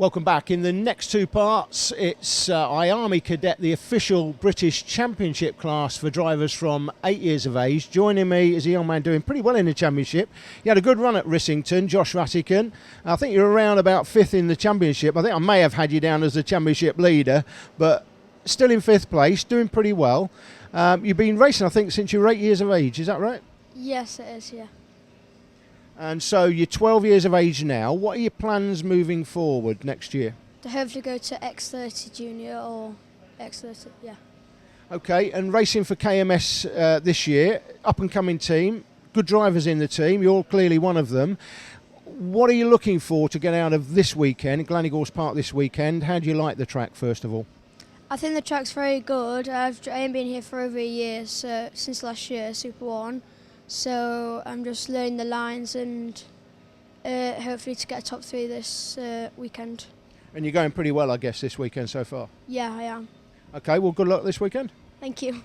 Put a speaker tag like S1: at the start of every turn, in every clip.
S1: Welcome back. In the next two parts, it's IAME Cadet, the official British Championship class for drivers from 8 years of age. Joining me is a young man doing pretty well in the championship. He had a good run at Rissington, Josh Ratkin. I think you're around about 5th in the championship. I think I may have had you down as the championship leader, but still in 5th place, doing pretty well. You've been racing, I think, since you were 8 years of age, is that right?
S2: Yes, it is, yeah.
S1: And so you're 12 years of age now. What are your plans moving forward next year?
S2: To hopefully go to X30 Junior or X30, yeah.
S1: Okay, and racing for KMS this year, up-and-coming team, good drivers in the team, you're clearly one of them. What are you looking for to get out of this weekend, Glannygorse Park this weekend? How do you like the track, first of all?
S2: I think the track's very good. I haven't been here for over a year, so since last year, Super 1. So I'm just learning the lines and hopefully to get a top 3 this weekend.
S1: And you're going pretty well, I guess, this weekend so far?
S2: Yeah, I am.
S1: Okay, well, good luck this weekend.
S2: Thank you.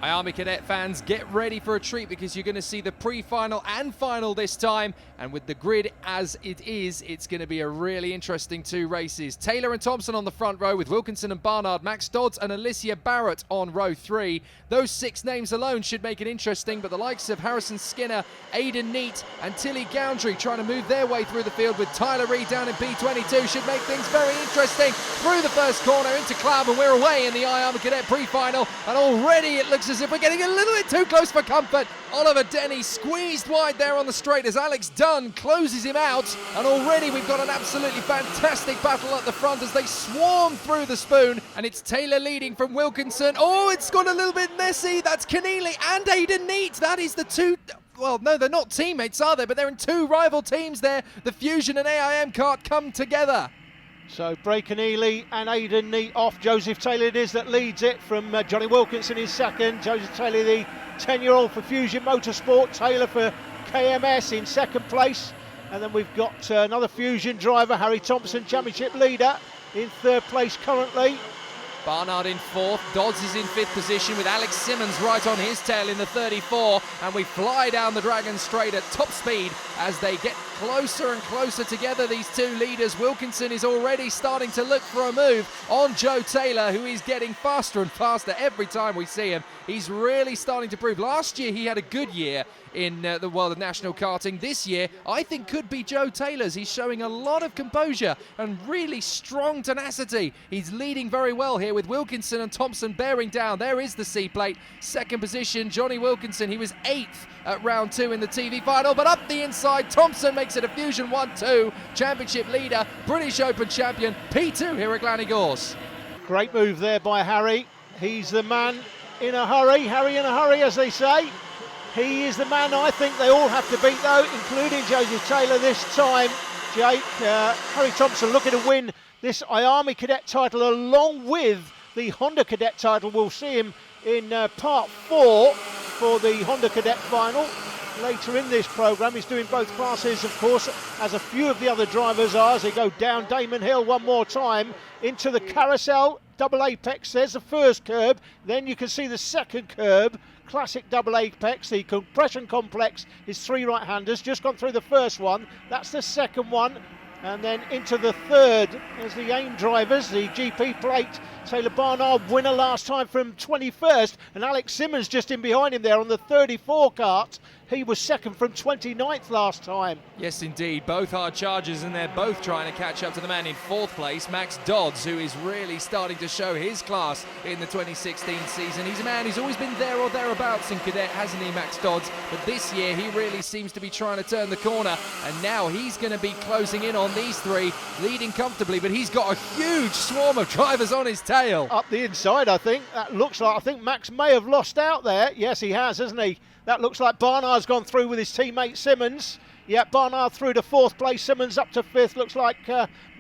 S3: IAME Cadet fans, get ready for a treat because you're going to see the pre-final and final this time. And with the grid as it is, it's going to be a really interesting 2 races. Taylor and Thompson on the front row with Wilkinson and Barnard, Max Dodds and Alicia Barrett on row 3. Those 6 names alone should make it interesting, but the likes of Harrison Skinner, Aidan Neat and Tilly Goundry trying to move their way through the field with Tyler Reid down in P22 should make things very interesting. Through the first corner into Cloud, and we're away in the IAME Cadet pre-final, and already it looks as if we're getting a little bit too close for comfort. Oliver Denny squeezed wide there on the straight as Alex Dunn closes him out, and already we've got an absolutely fantastic battle at the front as they swarm through the spoon, and it's Taylor leading from Wilkinson. Oh, it's got a little bit messy. That's Keneally and Aidan Neat. That is the 2... Well, no, they're not teammates, are they? But they're in 2 rival teams there. The Fusion and AIM Kart come together.
S1: So Bray Keneally and Aidan Neat off. Joseph Taylor it is that leads it from Johnny Wilkinson in second. Joseph Taylor, the 10-year-old for Fusion Motorsport. Taylor for KMS in second place. And then we've got another Fusion driver, Harry Thompson, championship leader, in 3rd place currently.
S3: Barnard in 4th, Dodds is in 5th position with Alex Simmons right on his tail in the 34, and we fly down the Dragon Straight at top speed as they get closer and closer together, these 2 leaders. Wilkinson is already starting to look for a move on Joe Taylor, who is getting faster and faster every time we see him. He's really starting to prove. Last year he had a good year in the world of national karting. This year I think could be Joe Taylor's. He's showing a lot of composure and really strong tenacity. He's leading very well here with Wilkinson and Thompson bearing down. There is the C plate. 2nd position, Johnny Wilkinson. He was 8th at round 2 in the TV final, but up the inside, Thompson makes it a Fusion 1-2. Championship leader, British Open champion, P2 here at Glannygorse.
S1: Great move there by Harry. He's the man in a hurry. Harry in a hurry, as they say. He is the man I think they all have to beat, though, including Joseph Taylor this time. Jake, Harry Thompson looking to win this IAME Cadet title along with the Honda Cadet title. We'll see him in part 4 for the Honda Cadet final later in this programme. He's doing both classes, of course, as a few of the other drivers are, as they go down Damon Hill one more time into the carousel. Double apex, there's the first curb, then you can see the second curb. Classic double apex. The compression complex is 3 right-handers, just gone through the first one. That's the second one, and then into the third as the AIM drivers, the GP plate. Taylor Barnard, winner last time from 21st, and Alex Simmons just in behind him there on the 34 kart. He was 2nd from 29th last time.
S3: Yes, indeed. Both hard chargers, and they're both trying to catch up to the man in 4th place, Max Dodds, who is really starting to show his class in the 2016 season. He's a man who's always been there or thereabouts in Cadet, hasn't he, Max Dodds? But this year, he really seems to be trying to turn the corner, and now he's going to be closing in on these 3, leading comfortably, but he's got a huge swarm of drivers on his tail.
S1: Up the inside, I think. That looks like, I think Max may have lost out there. Yes, he has, hasn't he? That looks like Barnard's gone through with his teammate Simmons. Yeah, Barnard through to 4th place, Simmons up to 5th. Looks like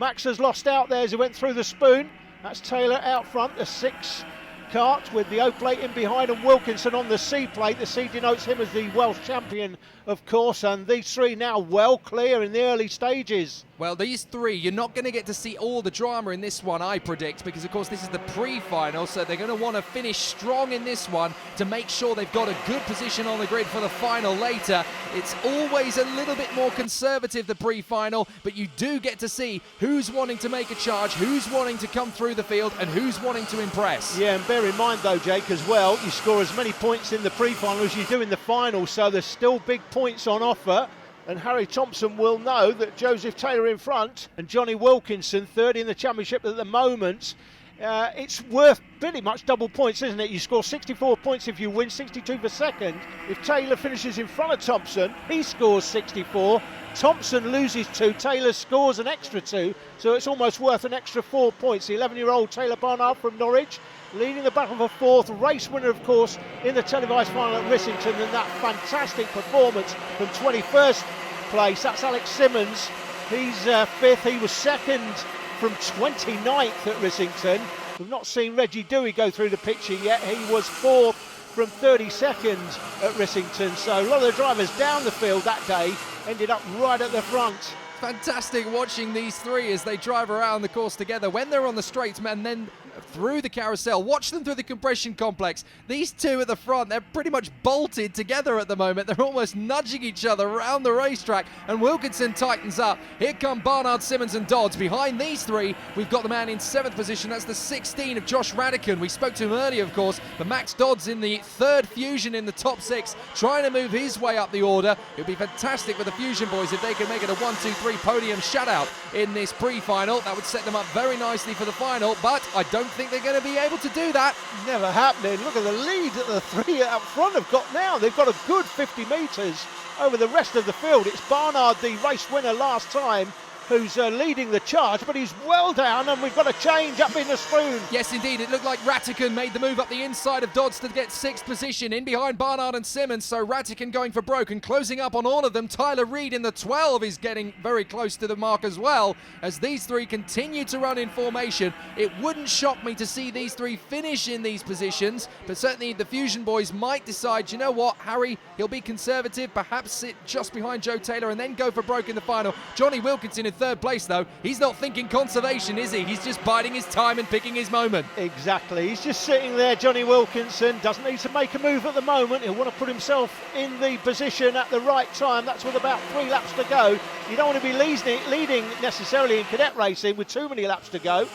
S1: Max has lost out there as he went through the spoon. That's Taylor out front, the 6 Kart with the O plate in behind and Wilkinson on the C plate. The C denotes him as the Welsh champion, of course, and these three now well clear in the early stages.
S3: Well, these three, you're not going to get to see all the drama in this one, I predict, because, of course, this is the pre-final, so they're going to want to finish strong in this one to make sure they've got a good position on the grid for the final later. It's always a little bit more conservative, the pre-final, but you do get to see who's wanting to make a charge, who's wanting to come through the field, and who's wanting to impress.
S1: Yeah, and bear in mind, though, Jake, as well, you score as many points in the pre-final as you do in the final, so there's still big points on offer. And Harry Thompson will know that Joseph Taylor in front and Johnny Wilkinson third in the championship at the moment. It's worth pretty much double points, isn't it? You score 64 points if you win, 62 for second. If Taylor finishes in front of Thompson, he scores 64. Thompson loses 2, Taylor scores an extra 2, so it's almost worth an extra 4 points. The 11-year-old Taylor Barnard from Norwich leading the battle for fourth, race winner, of course, in the televised final at Rissington, and that fantastic performance from 21st place. That's Alex Simmons. He's fifth. He was second from 29th at Rissington. We've not seen Reggie Dewey go through the picture yet. He was fourth from 32nd at Rissington. So a lot of the drivers down the field that day ended up right at the front.
S3: Fantastic watching these three as they drive around the course together when they're on the straights, man, then through the carousel. Watch them through the compression complex. These two at the front, they're pretty much bolted together at the moment. They're almost nudging each other around the racetrack, and Wilkinson tightens up. Here come Barnard, Simmons and Dodds. Behind these three, we've got the man in 7th position. That's the 16 of Josh Ratkin. We spoke to him earlier, of course, but Max Dodds in the 3rd Fusion in the top 6, trying to move his way up the order. It would be fantastic for the Fusion boys if they can make it a 1-2-3 podium shutout in this pre-final. That would set them up very nicely for the final, but I don't think they're going to be able to do that.
S1: Never happening. Look at the lead that the three up front have got now. They've got a good 50 metres over the rest of the field. It's Barnard, the race winner last time, who's leading the charge, but he's well down, and we've got a change up in the spoon.
S3: Yes, indeed. It looked like Ratkin made the move up the inside of Dodds to get 6th position, in behind Barnard and Simmons, so Ratkin going for broke and closing up on all of them. Tyler Reid in the 12 is getting very close to the mark as well, as these three continue to run in formation. It wouldn't shock me to see these three finish in these positions, but certainly the Fusion boys might decide, you know what, Harry, he'll be conservative, perhaps sit just behind Joe Taylor and then go for broke in the final. Johnny Wilkinson in 3rd place, though. He's not thinking conservation, is he? He's just biding his time and picking his moment.
S1: Exactly. He's just sitting there, Johnny Wilkinson. Doesn't need to make a move at the moment. He'll want to put himself in the position at the right time. That's with about 3 laps to go. You don't want to be leading necessarily in cadet racing with too many laps to go.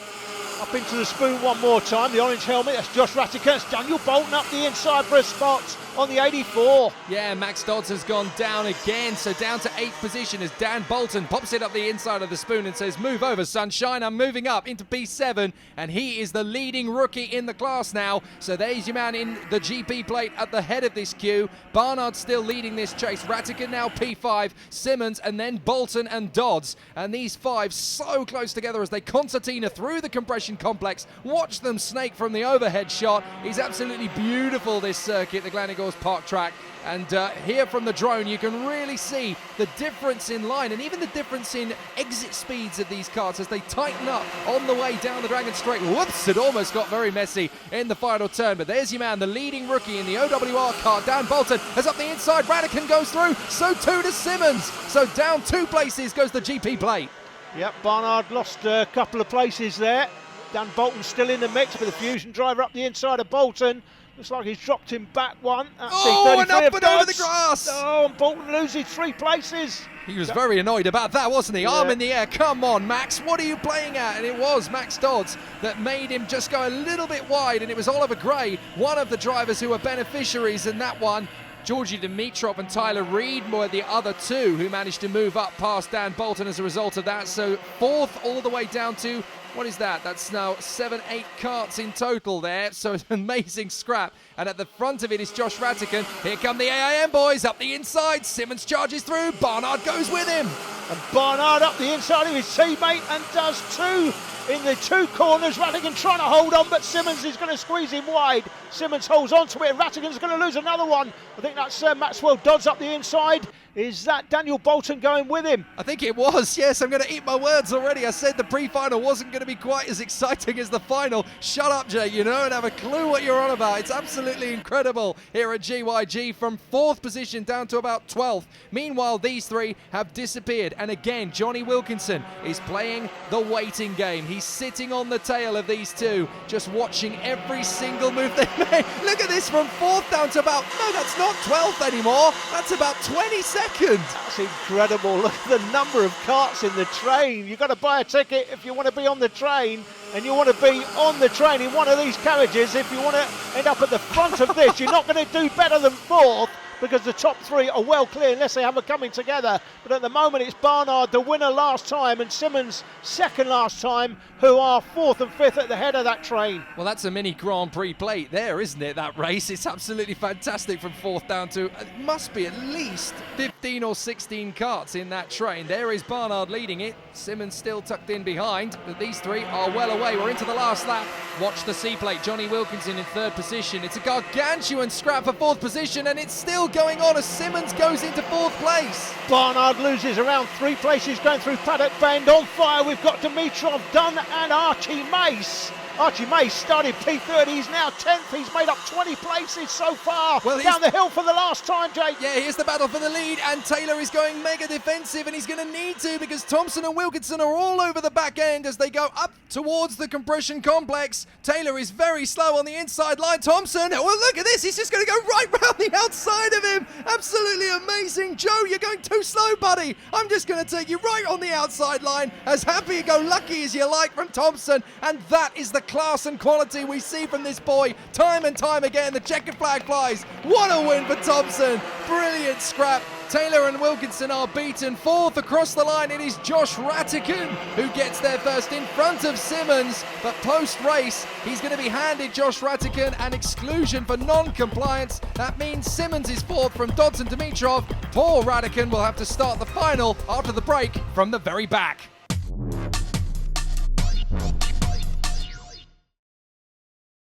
S1: Up into the spoon one more time. The orange helmet, that's Josh Ratkin. It's Daniel Bolton up the inside for a spot on the 84.
S3: Yeah, Max Dodds has gone down again, so down to 8th position as Dan Bolton pops it up the inside of the spoon and says, move over, sunshine. I'm moving up into P7, and he is the leading rookie in the class now. So there's your man in the GP plate at the head of this queue. Barnard still leading this chase. Ratkin now P5, Simmons, and then Bolton and Dodds. And these 5 so close together as they concertina through the compression complex. Watch them snake from the overhead shot. He's absolutely beautiful, this circuit, the Gleneagles Park track. And here from the drone, you can really see the difference in line and even the difference in exit speeds of these karts as they tighten up on the way down the Dragon Straight. Whoops, it almost got very messy in the final turn. But there's your man, the leading rookie in the OWR car, Dan Bolton, as up the inside, Ratkin goes through, so too does Simmons. So down 2 places goes the GP plate.
S1: Yep, Barnard lost a couple of places there. Dan Bolton still in the mix, but the Fusion driver up the inside of Bolton. Looks like he's dropped him back one. That's
S3: and up and over the grass.
S1: Oh, and Bolton loses 3 places.
S3: He was very annoyed about that, wasn't he? Yeah. Arm in the air. Come on, Max. What are you playing at? And it was Max Dodds that made him just go a little bit wide. And it was Oliver Gray, one of the drivers who were beneficiaries in that one. Georgi Dimitrov and Tyler Reid were the other 2 who managed to move up past Dan Bolton as a result of that. So 4th all the way down to, what is that? That's now 7-8 karts in total there. So it's an amazing scrap. And at the front of it is Josh Ratkin. Here come the AIM boys up the inside. Simmons charges through. Barnard goes with him.
S1: And Barnard up the inside of his teammate and does 2 in the 2 corners. Ratkin trying to hold on, but Simmons is going to squeeze him wide. Simmons holds on to it, and Ratkin's going to lose another one. I think that's Maxwell Dodds up the inside. Is that Daniel Bolton going with him?
S3: I think it was, yes. I'm going to eat my words already. I said the pre-final wasn't going to be quite as exciting as the final. Shut up, Jay, you know, and have a clue what you're on about. It's absolutely incredible here at GYG, from 4th position down to about 12th. Meanwhile, these three have disappeared. And again, Johnny Wilkinson is playing the waiting game. He's sitting on the tail of these two, just watching every single move they make. Look at this, from 4th down to about, no, that's not 12th anymore. That's about 20 seconds.
S1: That's incredible. Look at the number of carts in the train. You've got to buy a ticket if you want to be on the train, and you want to be on the train in one of these carriages. If you want to end up at the front of this, you're not going to do better than 4th, because the top three are well clear unless they have a coming together. But at the moment it's Barnard, the winner last time, and Simmons second last time, who are 4th and 5th at the head of that train.
S3: Well, that's a mini Grand Prix plate there, isn't it, that race? It's absolutely fantastic from 4th down to, it must be at least 15 or 16 carts in that train. There is Barnard leading it. Simmons still tucked in behind, but these three are well away. We're into the last lap. Watch the C plate. Johnny Wilkinson in 3rd position. It's a gargantuan scrap for 4th position, and it's still going on as Simmons goes into 4th place.
S1: Barnard loses around 3 places going through Paddock Bend. On fire, we've got Dimitrov, Dunn and Archie Mace. Archie Mace started P30, he's now 10th, he's made up 20 places so far. Well, down the hill for the last time, Jake.
S3: Yeah, here's the battle for the lead, and Taylor is going mega defensive, and he's going to need to, because Thompson and Wilkinson are all over the back end as they go up towards the compression complex. Taylor is very slow on the inside line. Thompson, well, look at this, he's just going to go right round the outside of him. Absolutely amazing. Joe, you're going too slow, buddy. I'm just going to take you right on the outside line, as happy-go-lucky as you like from Thompson, and that is the class and quality we see from this boy time and time again. The checkered flag flies. What a win for Thompson. Brilliant scrap. Taylor and Wilkinson are beaten. 4th across the line, it is Josh Ratkin who gets there first in front of Simmons, but post-race he's going to be handed, Josh Ratkin, an exclusion for non-compliance. That means Simmons is 4th from Dodson Dimitrov. Poor Ratkin will have to start the final after the break from the very back.